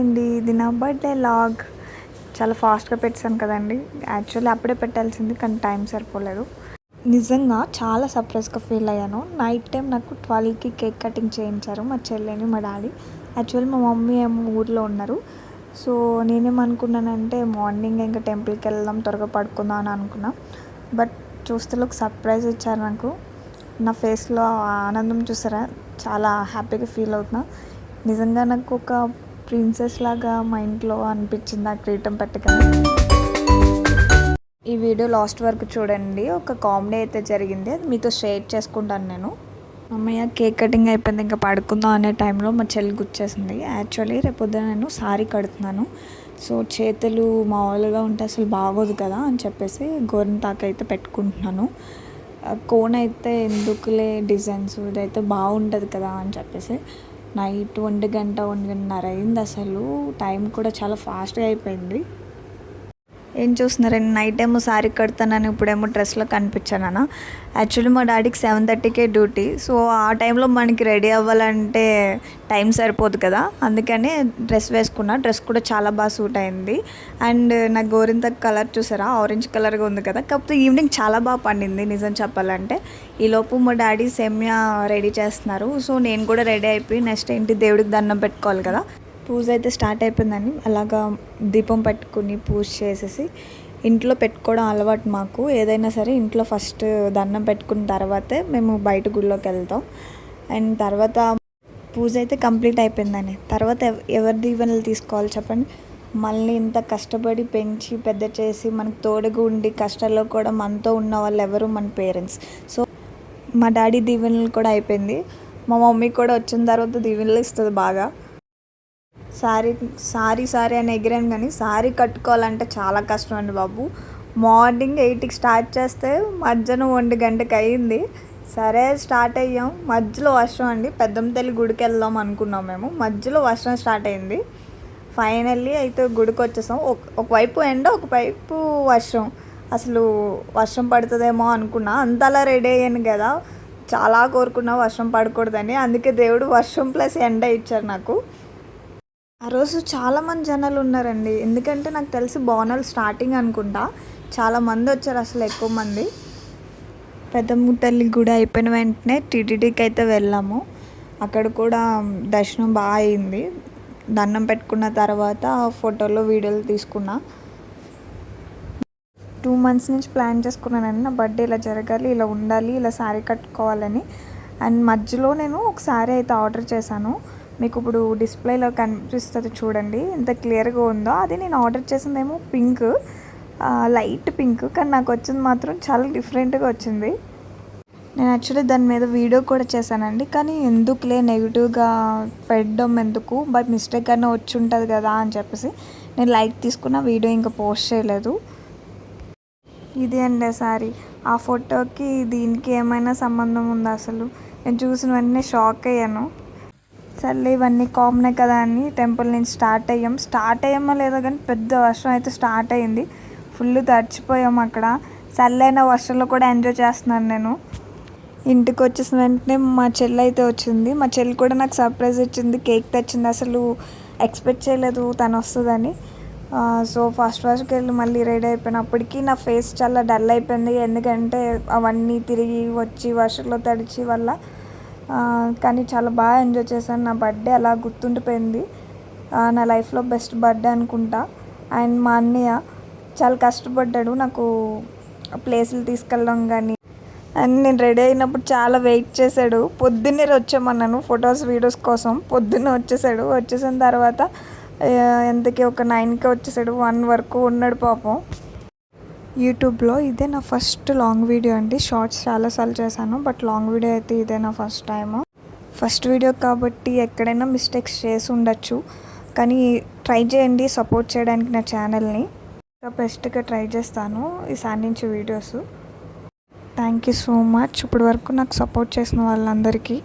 అండి, ఇది నా బర్త్డే లాగ్. చాలా ఫాస్ట్గా పెట్టాను కదండి. యాక్చువల్లీ అప్పుడే పెట్టాల్సింది కానీ టైం సరిపోలేదు. నిజంగా చాలా సర్ప్రైజ్గా ఫీల్ అయ్యాను. నైట్ టైం నాకు 12కి కేక్ కటింగ్ చేయించారు మా చెల్లిని మా డాడీ. యాక్చువల్లీ మా మమ్మీ ఏమో ఊర్లో ఉన్నారు. సో నేనేమనుకున్నానంటే మార్నింగ్ ఇంకా టెంపుల్కి వెళ్దాం, త్వరగా పడుకుందాం అని అనుకున్నా. బట్ చూస్తే ఒక సర్ప్రైజ్ ఇచ్చారు నాకు. నా ఫేస్లో ఆనందం చూసారా, చాలా హ్యాపీగా ఫీల్ అవుతున్నా. నిజంగా నాకు ఒక ప్రిన్సెస్ లాగా మా ఇంట్లో అనిపించింది ఆ కిరీటం పెట్టగానే. ఈ వీడియో లాస్ట్ వరకు చూడండి. ఒక కామెడీ అయితే జరిగింది, అది మీతో షేర్ చేసుకుంటాను నేను. అమ్మయ్య కేక్ కటింగ్ అయిపోయింది, ఇంకా పడుకుందాం అనే టైంలో మా చెల్లి గుర్చేసింది. యాక్చువల్లీ రేపొద్దున నేను సారీ కడుతున్నాను. సో చేతులు మామూలుగా ఉంటే అసలు బాగోదు కదా అని చెప్పేసి గోరింటాకు అయితే పెట్టుకుంటున్నాను. కోన్ అయితే ఎందుకులే డిజైన్స్, ఇదైతే బాగుంటుంది కదా అని చెప్పేసి నైట్ 1:00-1:30 అయింది. అసలు టైం కూడా చాలా ఫాస్ట్గా అయిపోయింది. ఏం చూస్తున్నారండి, నైట్ ఏమో శారీ కడతానని ఇప్పుడేమో డ్రెస్లో కనిపించాను. యాక్చువల్లీ మా డాడీకి 7:30కే డ్యూటీ. సో ఆ టైంలో మనకి రెడీ అవ్వాలంటే టైం సరిపోదు కదా, అందుకని డ్రెస్ వేసుకున్నా. డ్రెస్ కూడా చాలా బాగా సూట్ అయింది. అండ్ నా గోరింత కలర్ చూసారా, ఆరెంజ్ కలర్గా ఉంది కదా. కాకపోతే ఈవినింగ్ చాలా బాగా పండింది నిజం చెప్పాలంటే. ఈలోపు మా డాడీ సేమియా రెడీ చేస్తున్నారు. సో నేను కూడా రెడీ అయిపోయి నెక్స్ట్ ఏంటి, దేవుడికి దండం పెట్టుకోవాలి కదా. పూజ అయితే స్టార్ట్ అయిపోయిందని అలాగా దీపం పెట్టుకుని పూజ చేసేసి ఇంట్లో పెట్టుకోవడం అలవాటు మాకు. ఏదైనా సరే ఇంట్లో ఫస్ట్ దండం పెట్టుకున్న తర్వాతే మేము బయట గుడిలోకి వెళ్తాం. అండ్ తర్వాత పూజ అయితే కంప్లీట్ అయిపోయిందని తర్వాత ఎవరి దీవెనలు తీసుకోవాలి చెప్పండి. మళ్ళీ ఇంత కష్టపడి పెంచి పెద్ద చేసి మనకు తోడుగా ఉండి కష్టాల్లో కూడా మనతో ఉన్న వాళ్ళు ఎవరు, మన పేరెంట్స్. సో మా డాడీ దీవెనలు కూడా అయిపోయింది. మా మమ్మీ కూడా వచ్చిన తర్వాత దీవెనలు ఇస్తుంది బాగా. సారీ అని ఎగిరాను, కానీ సారీ కట్టుకోవాలంటే చాలా కష్టం అండి బాబు. మార్నింగ్ 8కి స్టార్ట్ చేస్తే మధ్యాహ్నం 1 గంటకి అయింది. సరే స్టార్ట్ అయ్యాం, మధ్యలో వర్షం అండి. పెద్దమ్మ తల్లి గుడికి వెళ్దాం అనుకున్నాం మేము, మధ్యలో వర్షం స్టార్ట్ అయింది. ఫైనల్లీ అయితే గుడికి వచ్చేసాం. ఒకవైపు ఎండ, ఒకవైపు వర్షం. అసలు వర్షం పడుతుందేమో అనుకున్నా, అంతలా రెడీ అయ్యాను కదా. చాలా కోరుకున్నా వర్షం పడకూడదని, అందుకే దేవుడు వర్షం ప్లస్ ఎండ ఇచ్చారు నాకు. ఆ రోజు చాలామంది జనాలు ఉన్నారండి, ఎందుకంటే నాకు తెలిసి బోనాలు స్టార్టింగ్ అనుకుంటా. చాలామంది వచ్చారు, అసలు ఎక్కువ మంది. పెద్దమ్మ తల్లి గుడి అయిపోయిన వెంటనే టీటీడీకి అయితే వెళ్ళాము. అక్కడ కూడా దర్శనం బాగా అయింది. దండం పెట్టుకున్న తర్వాత ఫోటోలు వీడియోలు తీసుకున్నా. 2 months నుంచి ప్లాన్ చేసుకున్నానండి, నా బర్త్డే ఇలా జరగాలి, ఇలా ఉండాలి, ఇలా శారీ కట్టుకోవాలని. అండ్ మధ్యలో నేను ఒక శారీ అయితే ఆర్డర్ చేశాను. మీకు ఇప్పుడు డిస్ప్లేలో కనిపిస్తుంది చూడండి, ఎంత క్లియర్గా ఉందో. అది నేను ఆర్డర్ చేసిందేమో పింక్, లైట్ పింక్, కానీ నాకు వచ్చింది మాత్రం చాలా డిఫరెంట్గా వచ్చింది. నేను యాక్చువల్లీ దాని మీద వీడియో కూడా చేశానండి, కానీ ఎందుకులే నెగిటివ్గా పెట్టడం ఎందుకు, బట్ మిస్టేక్ అన్నా వచ్చి ఉంటుంది కదా అని చెప్పేసి నేను లైట్ తీసుకున్న, వీడియో ఇంకా పోస్ట్ చేయలేదు. ఇది అండి సారీ. ఆ ఫోటోకి దీనికి ఏమైనా సంబంధం ఉందా అసలు? నేను చూసిన వెంటనే షాక్ అయ్యాను. సర్లే ఇవన్నీ కామనే కదా అని టెంపుల్ నుంచి స్టార్ట్ అయ్యామో లేదో కానీ పెద్ద వర్షం అయితే స్టార్ట్ అయ్యింది. ఫుల్ తడిచిపోయాం అక్కడ. సర్లైన వర్షంలో కూడా ఎంజాయ్ చేస్తున్నాను నేను. ఇంటికి వచ్చేసిన వెంటనే మా చెల్లి అయితే వచ్చింది. మా చెల్లి కూడా నాకు సర్ప్రైజ్ ఇచ్చింది, కేక్ తెచ్చింది. అసలు ఎక్స్పెక్ట్ చేయలేదు తను వస్తుందని. సో ఫస్ట్కి వెళ్ళి మళ్ళీ రెడీ అయిపోయినప్పటికీ నా ఫేస్ చాలా డల్ అయిపోయింది, ఎందుకంటే అవన్నీ తిరిగి వచ్చి వర్షంలో తడిచి వల్ల. కానీ చాలా బాగా ఎంజాయ్ చేశాను. నా బర్త్డే అలా గుర్తుండిపోయింది, నా లైఫ్లో బెస్ట్ బర్త్డే అనుకుంటా. అండ్ మా అన్నయ్య చాలా కష్టపడ్డాడు నాకు ప్లేసులు తీసుకెళ్ళడం కానీ. అండ్ నేను రెడీ అయినప్పుడు చాలా వెయిట్ చేశాడు. పొద్దున్నే వచ్చామన్నాను ఫొటోస్ వీడియోస్ కోసం, పొద్దున్నే వచ్చేసిన తర్వాత ఎంతకి ఒక 9కి వచ్చేసాడు. 1 వరకు ఉన్నాడు పాపం. యూట్యూబ్లో ఇదే నా ఫస్ట్ లాంగ్ వీడియో అండి. షార్ట్స్ చాలాసార్లు చేశాను, బట్ లాంగ్ వీడియో అయితే ఇదే నా ఫస్ట్ వీడియో కాబట్టి ఎక్కడైనా మిస్టేక్స్ చేసి ఉండొచ్చు, కానీ ట్రై చేయండి సపోర్ట్ చేయడానికి నా ఛానల్ని. ఇంకా బెస్ట్గా ట్రై చేస్తాను ఈసారి నుంచి videos. Thank you so much ఇప్పటి వరకు నాకు సపోర్ట్ చేసిన వాళ్ళందరికీ.